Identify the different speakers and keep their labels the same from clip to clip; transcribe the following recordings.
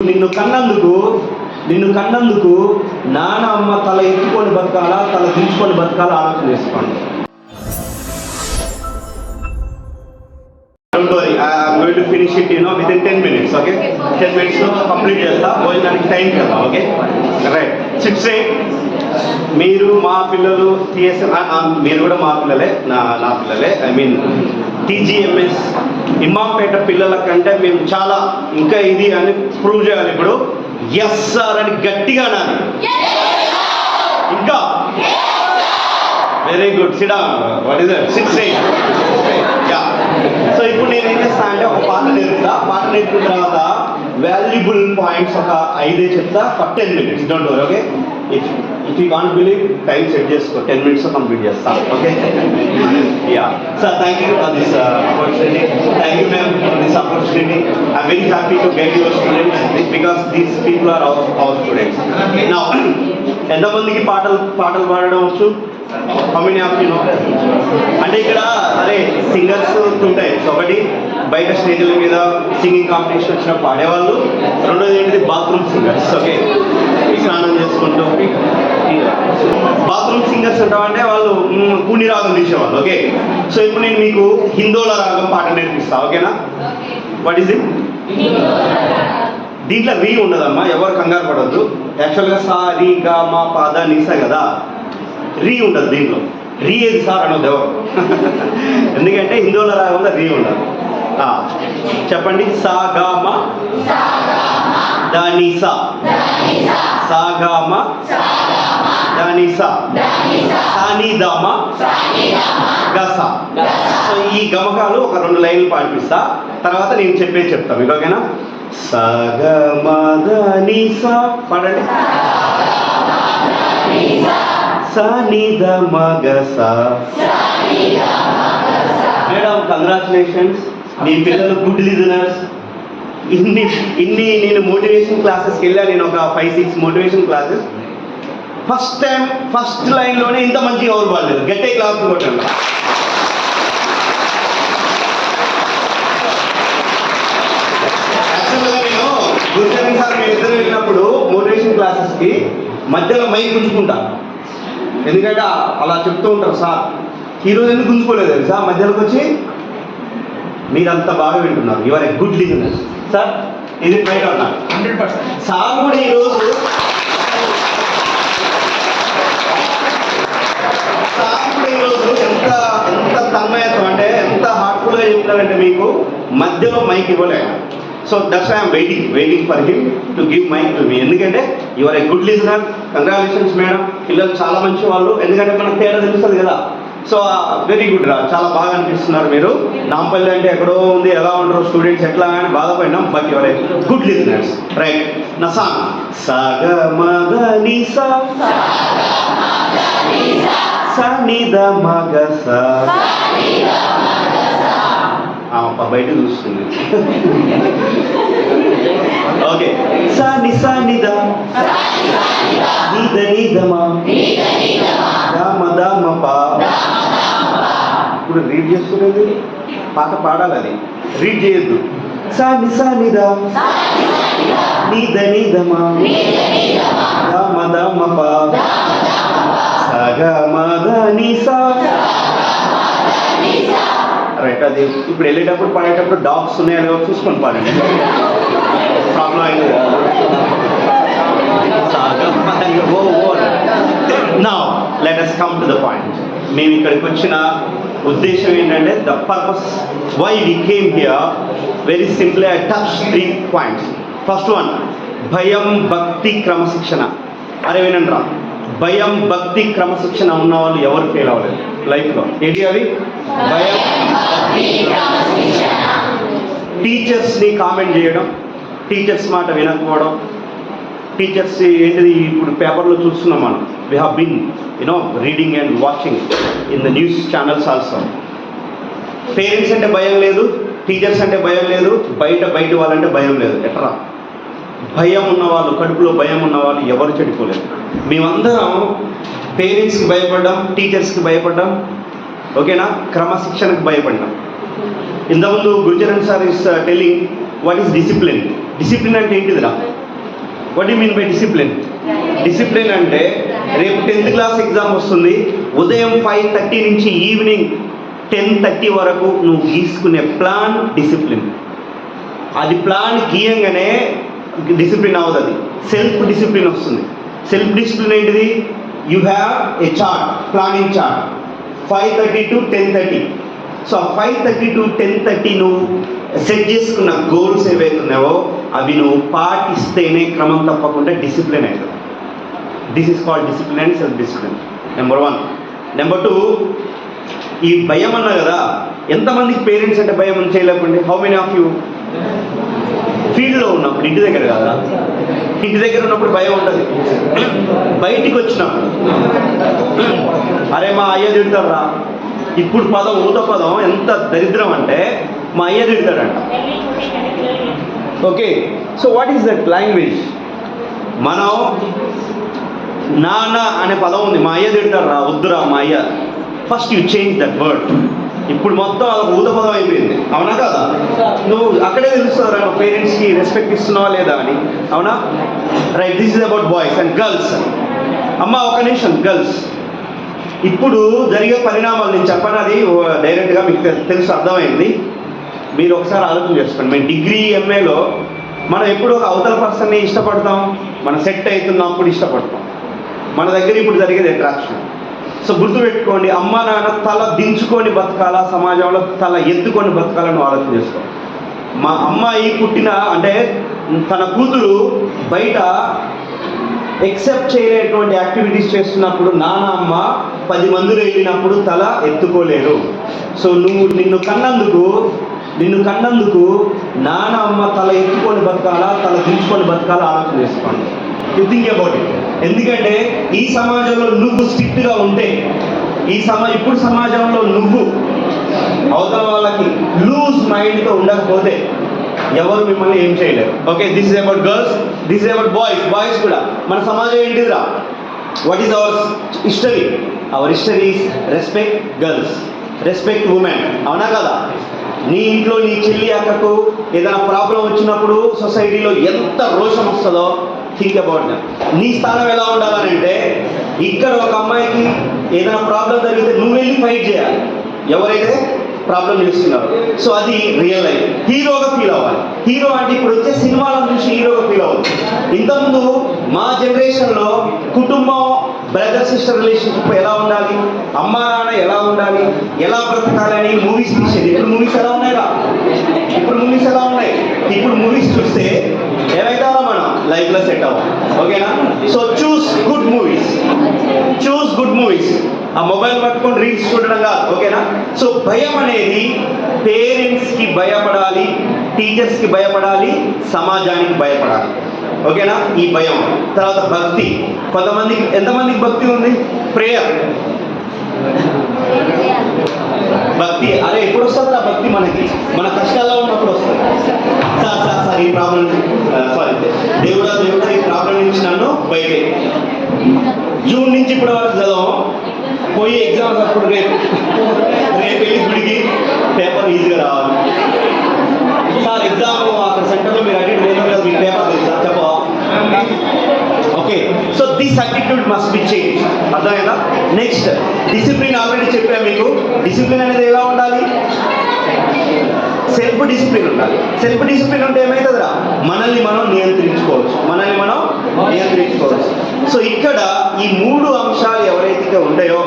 Speaker 1: నిన్ను కన్నందుకు నాన్న అమ్మ తల ఎత్తుకొని బతకాలా, తల దించుకొని బతకాలా ఆలోచన చేసుకోండి. Don't worry, I'm going to finish it, within 10 minutes, okay? 10 minutes లో కంప్లీట్ చేస్తా, భోజనానికి టైం కదా, ఓకే? రైట్. 6 మీరు మా పిల్లలు మీరు కూడా మా పిల్లలే, నా పిల్లలే. ఐ మీన్ టీజీఎంఎస్ ఇమ్మాంపేట పిల్లల కంటే మేము చాలా ఇంకా ఇది అని ప్రూవ్ చేయాలి. ఇప్పుడు ఎస్ సార్ అని గట్టిగా అనాలి. ఇంకా very good. SIT down. What is that? 6 yeah. So ఇప్పుడు నేను ఏం చేస్తా అంటే ఒక పాట నేర్పుతా. పాట నేర్పిన తర్వాత వాల్యుబుల్ పాయింట్స్ ఒక 5 చెప్తా for 10 minutes. Don't worry, okay? If you can't believe time set చేసుకో, 10 minutes కంప్లీట్ చేస్తాం, okay? Yeah sir, thank you for this opportunity. Thank you ma'am for this opportunity. I'm very happy to get your students because these people are our students. Now ఎంతమందికి పాటలు పాడడం వచ్చు? How many of you know? అంటే ఇక్కడ singers ఉంటాయి. ఒకటి బయట స్టేజ్ల మీద సింగింగ్ కాంపిటీషన్ వచ్చిన పాడేవాళ్ళు, రెండోది ఏంటిది బాత్రూమ్ సింగర్స్, ఓకే? స్నానం చేసుకుంటూ బాత్రూమ్ సింగర్స్ ఉంటామంటే వాళ్ళు కూని రాగం తీసేవాళ్ళు, ఓకే? సో ఇప్పుడు నేను మీకు హిందోళ రాగం పాట నేర్పిస్తా, ఓకేనా? What is it? దీంట్లో రీ ఉండదమ్మా, ఎవరు కంగారు పడద్దు. యాక్చువల్గా సా రీ గా మా పాద నిసా కదా, రీ ఉండదు దీంట్లో. రీ ఏది సార్ అనొద్దు ఎవరు. ఎందుకంటే హిందోళ రాగంలో రీ ఉండదు. చెప్పండి. సా గా మా దాని సా, సా గా మా దాని సా, సాని దామా గసా. సో ఈ గమకాలు ఒక 2 లైన్లు పాడిపిస్తా, తర్వాత నేను చెప్తాను మీకు, ఓకేనా? సా గా మా దాని సా పాడండి. సాని దామా గసా. మేడం కంగ్రాచులేషన్స్, మీ పిల్లలు గుడ్ లిజనర్స్. ఇన్ని నేను మోటివేషన్ క్లాసెస్కి వెళ్ళాను. నేను ఒక 5-6 motivation classes. First time first లైన్లోనే ఇంత మంచిగా ఎవరు పాడలేదు. గట్టే క్లాస్ కొట్టండి. యాక్చువల్గా నేను గురుచరణ్ సార్ మేము ఇద్దరు వెళ్ళినప్పుడు మోటివేషన్ క్లాసెస్కి మధ్యలో మైక్ గుంజుకుంటా. ఎందుకంటే అలా చెప్తూ ఉంటారు సార్. ఈరోజు ఎందుకు గుంజుకోలేదు సార్? మధ్యలోకి వచ్చి మీరంతా బాగా వింటున్నారు. Your a good listeners sir. ఇది బయట ఉన్నారు 100%. సార్ కూడా ఈరోజు ఎంత తన్మయత్వం అంటే ఎంత హార్ట్ఫుల్గా చెప్తున్నారంటే మీకు మధ్యలో మైక్ ఇవ్వలేదు. So that's I'm waiting for him to give mic to me. ఎందుకంటే your a good listener. Congratulations madam. పిల్లలు చాలా మంచి వాళ్ళు. ఎందుకంటే మనకు తేడా తెలుస్తుంది కదా. సో వెరీ గుడ్ రా, చాలా బాగా అనిపిస్తున్నారు మీరు. నాంపల్లి అంటే ఎక్కడో ఉంది, ఎలా ఉంటారు స్టూడెంట్స్ ఎట్లా అని బాధపడినాం. But your a good listeners, right? నా సాంగ్ సా గా మా దా ని సా, సా ని దా మా గ సా. బయట చూస్తుంది. ఓకే. సా ని దా ని ద ని ద మా గా మ ద మ పా. ఇప్పుడు రీడ్ చేస్తున్నది పాట పాడాలి, అది రీడ్ చేయొద్దు. సా ని ద ని ద ని ద మా గా మ ద మ పా సా గా మ ద ని సా. రైట్. అది ఇప్పుడు వెళ్ళేటప్పుడు పాడేటప్పుడు డాగ్స్ ఉన్నాయో చూసుకొని పాడండి. ప్రాబ్లం అయింది. Now let us come to the point. మేము ఇక్కడికి వచ్చిన ఉద్దేశం ఏంటంటే the purpose why we came here. Very simply I touch 3 points. First one, భయం, భక్తి, క్రమశిక్షణ. అరే వినండి రా, భయం, భక్తి, క్రమశిక్షణ ఉన్న వాళ్ళు ఎవరు ఫెయిల్ అవ్వలేదు లైఫ్లో. ఏంటి అవి? భయం. టీచర్స్ని కామెంట్ చేయడం, టీచర్స్ మాట వినకపోవడం. టీచర్స్ ఏంటిది ఇప్పుడు పేపర్లో చూస్తున్నాం మనం. We have been reading and watching in the news channels also. Parents అంటే భయం లేదు, టీచర్స్ అంటే భయం లేదు, బయట వాళ్ళంటే భయం లేదు. ఎట్లా? భయం ఉన్నవాళ్ళు, కడుపులో భయం ఉన్నవాళ్ళు ఎవరు చెడిపోలేదు. మేమందరం పేరెంట్స్కి భయపడ్డాం, టీచర్స్కి భయపడ్డాం, ఓకేనా? క్రమశిక్షణకు భయపడ్డాం. ఇంతకుముందు Gurucharan sir is telling what is discipline? Discipline అంటే ఏంటిదిరా? What you mean by discipline? Discipline అంటే రేపు 10th క్లాస్ ఎగ్జామ్ వస్తుంది, ఉదయం 5:30 నుంచి ఈవినింగ్ 10:30 వరకు నువ్వు గీసుకునే ప్లాన్ డిసిప్లిన్. అది ప్లాన్ గీయంగానే డిసిప్లిన్ అవుతుంది, సెల్ఫ్ డిసిప్లిన్ వస్తుంది. సెల్ఫ్ డిసిప్లిన్ ఏంటిది? You have a chart, planning chart, 5:30 to 10:30. So 5:30 to 10:30 నువ్వు సెట్ చేసుకున్న గోల్స్ ఏవైతే ఉన్నావో అవి నువ్వు పాటిస్తేనే క్రమం తప్పకుండా డిసిప్లిన్ అవుతుంది. This is called discipline and self discipline. Number 1. Number 2, ఈ భయం అన్నా కదా, ఎంతమందికి పేరెంట్స్ అంటే భయం అని చేయలేకపోండి? హౌ మెనీ ఆఫ్ యూ ఫీల్డ్లో ఉన్నప్పుడు, ఇంటి దగ్గర కదా, ఇంటి దగ్గర ఉన్నప్పుడు భయం ఉంటుంది. బయటికి వచ్చినప్పుడు అరే మా అయ్య తిడతారా, ఇప్పుడు పదం ఊత పదం ఎంత దరిద్రం అంటే మా అయ్య తిడతాడంట. Okay, so what is that language? మనం నాన్న అనే పదం ఉంది, మా అయ్య తిడతారా, వద్దురా మా అయ్య. First you change that word. ఇప్పుడు మొత్తం అదొక ఊత పదం అయిపోయింది, అవునా కదా? నువ్వు అక్కడే తెలుస్తారా నువ్వు పేరెంట్స్కి రెస్పెక్ట్ ఇస్తున్నావా లేదా అని, అవునా? Right, this is about boys and girls. అమ్మ ఒక నిమిషం, గర్ల్స్ ఇప్పుడు జరిగే పరిణామాలు నేను చెప్పనది డైరెక్ట్గా మీకు తెలుసు, అర్థమైంది. మీరు ఒకసారి ఆలోచన చేసుకోండి. మేము డిగ్రీ ఎంఏలో మనం ఎప్పుడు ఒక అవతల పర్సన్ని ఇష్టపడతాం, మనం సెట్ అవుతున్నప్పుడు ఇష్టపడతాం. మన దగ్గర ఇప్పుడు జరిగేది అట్రాక్షన్. సో గుర్తుపెట్టుకోండి, అమ్మ నాన్న తల దించుకొని బతకాలా, సమాజంలో తల ఎత్తుకొని బతకాలని ఆలోచన చేసుకో. మా అమ్మాయి పుట్టిన అంటే తన కూతురు బయట ఎక్సెప్ట్ చేయలేటువంటి యాక్టివిటీస్ చేస్తున్నప్పుడు నాన్న అమ్మ 10 మందిలో వెళ్ళినప్పుడు తల ఎత్తుకోలేరు. సో నిన్ను కన్నందుకు నాన్న అమ్మ తల ఎత్తుకొని బతకాలా, తల దించుకొని బతకాలా ఆలోచన చేసుకోండి. You think about it. ఎందుకంటే ఈ సమాజంలో నువ్వు స్ట్రిక్ట్గా ఉంటే, ఇప్పుడు సమాజంలో నువ్వు అవతల వాళ్ళకి లూజ్ మైండ్తో ఉండకపోతే ఎవరు మిమ్మల్ని ఏం చేయలేరు. Okay, this is about girls, this is about boys. Boys కూడా మన సమాజం ఏంటిదిరా? What is our history? Our history is respect girls, respect women, అవునా కదా? నీ ఇంట్లో నీ చెల్లి అక్కకు ఏదైనా ప్రాబ్లం వచ్చినప్పుడు సొసైటీలో ఎంత రోషం వస్తుందో థింక్ అబౌట్ దట్. నీ స్థానం ఎలా ఉండాలనంటే, ఇక్కడ ఒక అమ్మాయికి ఏదైనా ప్రాబ్లం జరిగితే నువ్వు వెళ్ళి ఫైట్ చేయాలి ఎవరైతే ప్రాబ్లం చేస్తున్నారు. సో అది రియల్ లైఫ్. హీరోగా ఫీల్ అవ్వాలి. హీరో అంటే ఇప్పుడు వచ్చే సినిమాలను చూసి హీరోగా ఫీల్ అవ్వాలి. ఇంతకుముందు మా జనరేషన్లో కుటుంబం, బ్రదర్ సిస్టర్ రిలేషన్షిప్ ఎలా ఉండాలి, అమ్మా నాన్న ఎలా ఉండాలి, ఎలా బ్రతకాలి అని మూవీస్ తీసేది. ఇప్పుడు మూవీస్ ఎలా ఉన్నాయి? ఇప్పుడు మూవీస్ చూస్తే ఏమైతారో మనం లైఫ్లో సెట్ అవ్వం. ఓకేనా? So choose good movies. ఆ మొబైల్ పట్టుకొని రీల్స్ చూడడం కాదు. ఓకేనా? సో భయం అనేది పేరెంట్స్కి భయపడాలి, టీచర్స్కి భయపడాలి, సమాజానికి భయపడాలి. ఓకేనా? ఈ భయం. తర్వాత భక్తి. కొంతమందికి, ఎంతమందికి భక్తి ఉంది? ప్రేయర్, భక్తి. అరే ఎప్పుడు వస్తుంది ఆ భక్తి? మన కష్టాల్లో ఉన్నప్పుడు వస్తుంది. సార్ ఈ ప్రాబ్లం, దేవుడా ఈ ప్రాబ్లం నుంచి నన్ను బయటే. జూన్ నుంచి ఇప్పటి వరకు చదవం, పోయి ఎగ్జామ్స్ అప్పుడు రేపు వెళ్ళి గుడికి పేపర్ ఈజీగా రావాలి. సార్ ఎగ్జామ్ అక్కడ సెంటర్లో మీరు అటెండ్ లేదు కదా, మీకు పేపర్ తెలుసా చెప్పవా? Okay, so this attitude must be change. అర్థమైందా? Next discipline. ఆల్రెడీ చెప్పాను మీకు. డిసిప్లిన్ అనేది ఎలా ఉండాలి? సెల్ఫ్ డిసిప్లిన్ ఉండాలి. సెల్ఫ్ డిసిప్లిన్ అంటే ఏమవుతుందిరా? మనల్ని మనం నియంత్రించుకోవచ్చు. సో ఇక్కడ ఈ 3 అంశాలు ఎవరైతే ఉంటాయో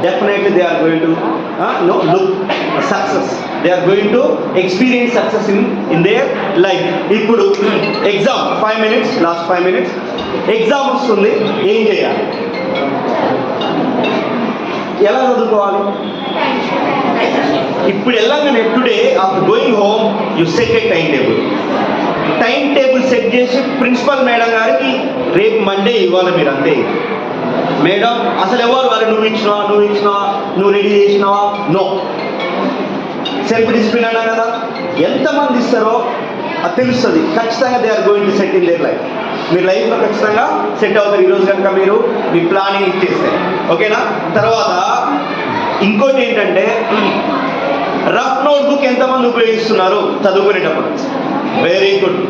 Speaker 1: definitely they are going to look success. They are going to experience success in their life. ఇప్పుడు exam 5 minutes, last 5 minutes exam వస్తుంది. ఏం చేయాలి? ఎలా చదువుకోవాలి? ఇప్పుడు వెళ్ళంగానే today after going home you set a time table set చేసి principal madam గారికి రేపు మండే ఇవ్వాలి మీరు. అంతే మేడం, అసలు ఎవరు వారు నువ్వు ఇచ్చినావా, నువ్వు రెడీ చేసినావా? నో. సెల్ఫ్ డిసిప్లిన్ అన్నా కదా, ఎంతమంది ఇస్తారో అది తెలుస్తుంది. ఖచ్చితంగా they are going to set in their life. మీ లైఫ్లో ఖచ్చితంగా సెట్ అవుతారు ఈరోజు కనుక మీరు మీ ప్లానింగ్ ఇచ్చేస్తే. ఓకేనా? తర్వాత ఇంకోటి ఏంటంటే, రఫ్ నోట్బుక్ ఎంతమంది ఉపయోగిస్తున్నారు చదువుకునేటప్పుడు? Very good.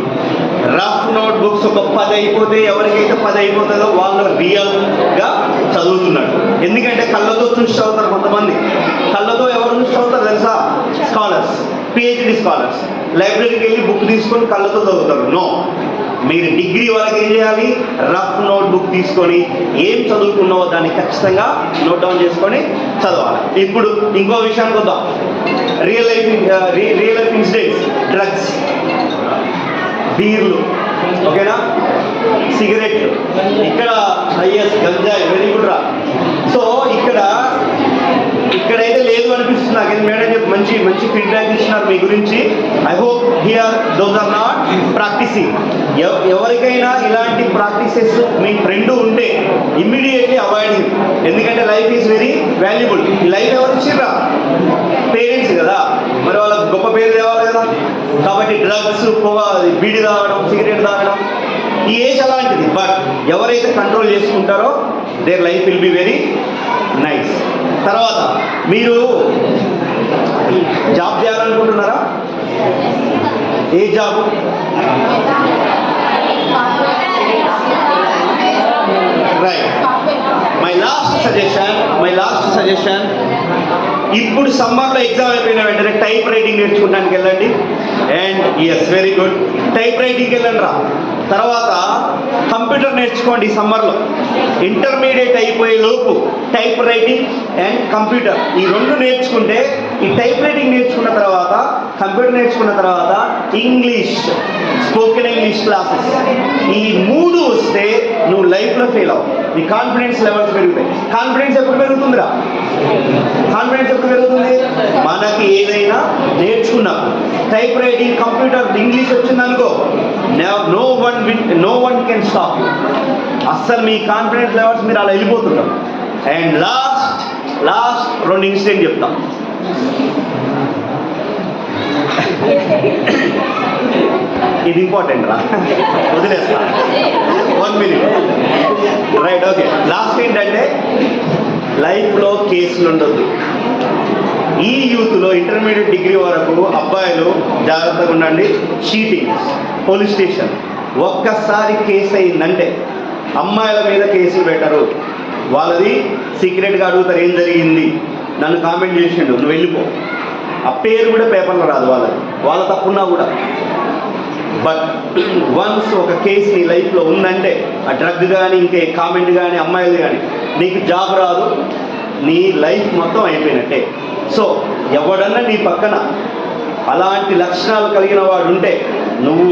Speaker 1: Rough note books ఒక 10 అయిపోతే ఎవరికైతే 10 అయిపోతుందో వాళ్ళు రియల్గా చదువుతున్నారు. ఎందుకంటే కళ్ళతో చూసి చదువుతారు కొంతమంది. కళ్ళతో ఎవరు చూసి చదువుతారు తెలుసా? Scholars, PhD scholars. లైబ్రరీకి వెళ్ళి బుక్ తీసుకొని కళ్ళతో చదువుతారు. నో, మీరు డిగ్రీ వరకు ఏం చేయాలి? రఫ్ నోట్ బుక్ తీసుకొని ఏం చదువుకున్నావో దాన్ని ఖచ్చితంగా నోట్ డౌన్ చేసుకొని చదవాలి. ఇప్పుడు ఇంకో విషయానికి వద్దాం. Real life incidents. డ్రగ్స్, బీర్లు, ఓకేనా, సిగరెట్లు, ఇక్కడ ఐఎస్ గంజాయి, వెరీ గుడ్ రా. సో ఇక్కడైతే లేదు అనిపిస్తుంది నాకు. మేడం చెప్పి మంచి ఫీడ్బ్యాక్ ఇచ్చినారు మీ గురించి. I hope here those are not practising. ఎవరికైనా ఇలాంటి ప్రాక్టీసెస్ మీ ఫ్రెండ్ ఉంటే ఇమ్మీడియట్లీ అవాయిడ్ హిమ్. ఎందుకంటే లైఫ్ ఈజ్ వెరీ వాల్యుబుల్. ఈ లైఫ్ ఎవరు ఇచ్చిర్రా? పేరెంట్స్ కదా, మరి వాళ్ళకి గొప్ప పేరు తేవాలి కదా. కాబట్టి డ్రగ్స్, బీడి తాగడం, సిగరెట్ తాగడం, ఈ ఏజ్ అలాంటిది. బట్ ఎవరైతే కంట్రోల్ చేసుకుంటారో their life will be very nice. తర్వాత మీరు జాబ్ చేయాలనుకుంటున్నారా? ఏ job? Right. My last suggestion, ఇప్పుడు సమ్మర్లో ఎగ్జామ్ అయిపోయిన వెంటనే టైప్ రైటింగ్ నేర్చుకోవడానికి వెళ్ళండి. And yes, very good, type రైటింగ్కి వెళ్ళండి రా. తర్వాత కంప్యూటర్ నేర్చుకోండి సమ్మర్లో. ఇంటర్మీడియట్ అయిపోయే లోపు టైప్ రైటింగ్ అండ్ కంప్యూటర్ ఈ 2 నేర్చుకుంటే, ఈ టైప్ రైటింగ్ నేర్చుకున్న తర్వాత, కంప్యూటర్ నేర్చుకున్న తర్వాత ఇంగ్లీష్, స్పోకెన్ ఇంగ్లీష్ క్లాసెస్, ఈ 3 వస్తే నువ్వు లైఫ్లో ఫెయిల్ అవ్వవు. నీ కాన్ఫిడెన్స్ లెవెల్స్ పెరుగుతాయి. కాన్ఫిడెన్స్ ఎప్పుడు పెరుగుతుందిరా? కాన్ఫిడెన్స్ ఎప్పుడు పెరుగుతుంది? మనకి ఏదైనా నేర్చుకున్నాం. టైప్ రైటింగ్, కంప్యూటర్, ఇంగ్లీష్ వచ్చిందనుకో, నో వన్ కెన్ స్టాప్. అస్సలు మీ కాన్ఫిడెన్స్ లెవెల్స్ మీరు అలా వెళ్ళిపోతున్నారు. అండ్ లాస్ట్ 2 ఇన్సిడెంట్ చెప్తాం. ఇది ఇంపార్టెంట్ రా, వదిలేస్తా. 1 minute. Right, okay. లాస్ట్ ఏంటంటే లైఫ్లో కేసులు ఉండొద్దు. ఈ యూత్లో ఇంటర్మీడియట్, డిగ్రీ వరకు అబ్బాయిలు జాగ్రత్తగా ఉండండి. చీటింగ్, పోలీస్ స్టేషన్, ఒక్కసారి కేసు అయిందంటే అమ్మాయిల మీద కేసులు పెట్టరు. వాళ్ళది సీక్రెట్గా అడుగుతారు, ఏం జరిగింది, నన్ను కామెంట్ చేసిండు, నువ్వు వెళ్ళిపో. ఆ పేరు కూడా పేపర్లో రాదు వాళ్ళ తప్పున్నా కూడా. బట్ వన్స్ ఒక కేసు నీ లైఫ్లో ఉందంటే, ఆ డ్రగ్ కానీ, ఇంకే కామెంట్ కానీ, అమ్మాయిలు కానీ, నీకు జాబ్ రాదు, నీ లైఫ్ మొత్తం అయిపోయినట్టే. సో ఎవడన్నా నీ పక్కన అలాంటి లక్షణాలు కలిగిన వాడు ఉంటే, నువ్వు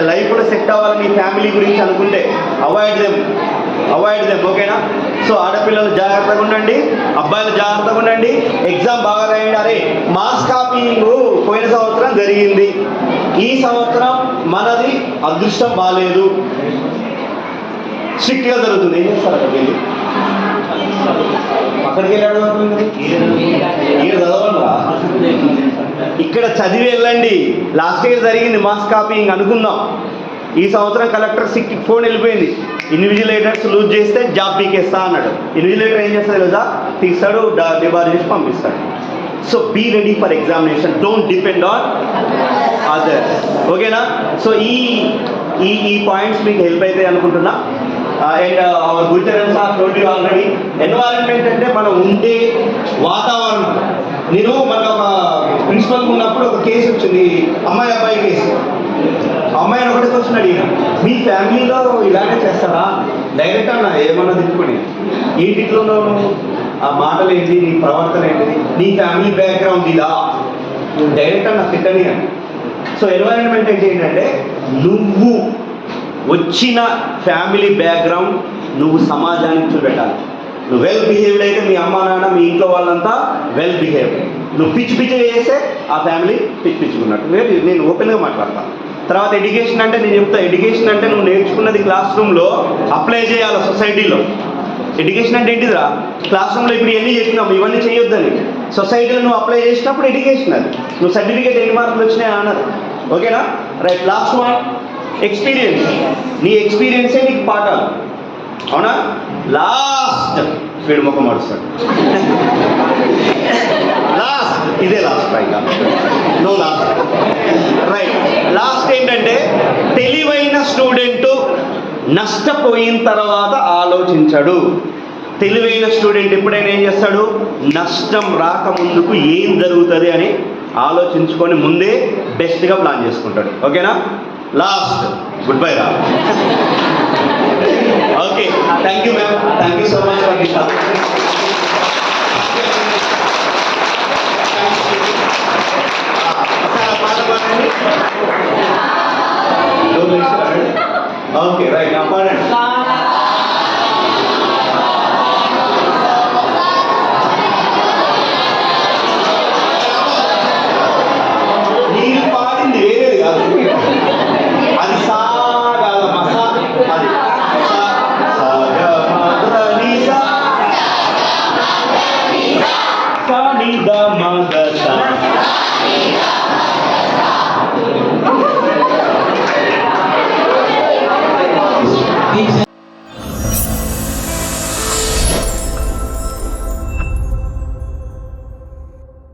Speaker 1: లైఫ్ కూడా సెట్ అవ్వాలని నీ ఫ్యామిలీ గురించి అనుకుంటే అవాయిడ్ దెమ్, ఓకేనా? సో ఆడపిల్లలు జాగ్రత్తగా ఉండండి, అబ్బాయిలు జాగ్రత్తగా ఉండండి. ఎగ్జామ్ బాగా రాయండి. అరే, మార్క్స్ కాపీయింగ్ పోయిన సంవత్సరం జరిగింది, ఈ సంవత్సరం మనది అదృష్టం బాగాలేదు, స్ట్రిక్ట్గా జరుగుతుంది. ఏం చేస్తారు అక్కడికి వెళ్ళి? అక్కడికి వెళ్ళి అడగండి, చదవండిరా. ఇక్కడ చదివి వెళ్ళండి. లాస్ట్ ఇయర్ జరిగింది మార్క్స్ కాపీయింగ్ అనుకుందాం, ఈ సంవత్సరం కలెక్టర్ ఫోన్ వెళ్ళిపోయింది, ఇన్విజిలేటర్స్ లూజ్ చేస్తే జాబ్ పీకేస్తా అన్నాడు. ఇన్విజిలేటర్ ఏం చేస్తాడు తెలుసా? తీస్తాడు, డిబార్ చేసి పంపిస్తాడు. So be ready for examination, don't depend on others, ఓకేనా? సో ఈ పాయింట్స్ మీకు హెల్ప్ అవుతాయి అనుకుంటున్నా. And our Gurucharan sir told you already. Environment అంటే మనం ఉండే వాతావరణం. నేను మన ఒక ప్రిన్సిపల్ ఉన్నప్పుడు ఒక కేసు వచ్చింది, అమ్మాయి అబ్బాయి కేసు. అమ్మాయిని ఒకటి క్వశ్చన్ అడిగిన, మీ ఫ్యామిలీలో ఇలాగే చేస్తారా? డైరెక్ట్ అన్నా, ఏమన్నా తిట్టుకుని, ఏంటిలో ఆ మాటలు ఏంటి, నీ ప్రవర్తన ఏంటిది, నీ ఫ్యామిలీ బ్యాక్గ్రౌండ్ ఇదా, డైరెక్ట్ అన్న తిట్టని అని. సో ఎన్వైరన్మెంట్ అంటే ఏంటంటే, నువ్వు వచ్చిన ఫ్యామిలీ బ్యాక్గ్రౌండ్ నువ్వు సమాజానికి చూపెట్టాలి. నువ్వు వెల్ బిహేవ్డ్ అయితే మీ అమ్మ నాన్న, మీ ఇంట్లో వాళ్ళంతా వెల్ బిహేవ్డ్. నువ్వు పిచ్చి చేస్తే ఆ ఫ్యామిలీ పిచ్చుకున్నట్టు. నేను ఓపెన్గా మాట్లాడతాను. తర్వాత ఎడ్యుకేషన్ అంటే నేను చెప్తా, ఎడ్యుకేషన్ అంటే నువ్వు నేర్చుకున్నది క్లాస్ రూమ్లో అప్లై చేయాలి సొసైటీలో. ఎడ్యుకేషన్ అంటే ఏంటిదిరా? క్లాస్ రూమ్లో ఇప్పుడు ఇవన్నీ చెప్పినాం, ఇవన్నీ చేయొద్దని. సొసైటీలో నువ్వు అప్లై చేసినప్పుడు ఎడ్యుకేషన్ అది. నువ్వు సర్టిఫికేట్ ఎన్ని మార్కులు వచ్చినాయి అన్నారు, ఓకేనా? రైట్. Last one, experience. నీ ఎక్స్పీరియన్సే నీకు పాఠాలు, అవునా? లాస్ట్ వీడు ముఖం మడుస్తాడు. లాస్ట్, ఇదే last right, no last right. Last ఏంటంటే తెలివైన స్టూడెంట్ నష్టపోయిన తర్వాత ఆలోచించడు. తెలివైన స్టూడెంట్ ఎప్పుడైనా ఏం చేస్తాడు, నష్టం రాకముందుకు ఏం జరుగుతుంది అని ఆలోచించుకొని ముందే బెస్ట్గా ప్లాన్ చేసుకుంటాడు. ఓకేనా? లాస్ట్ గుడ్ బై రా. Okay, thank you ma'am, thank you so much for this opportunity. పాట పాడండి. ఓకే రైట్, పాడండి.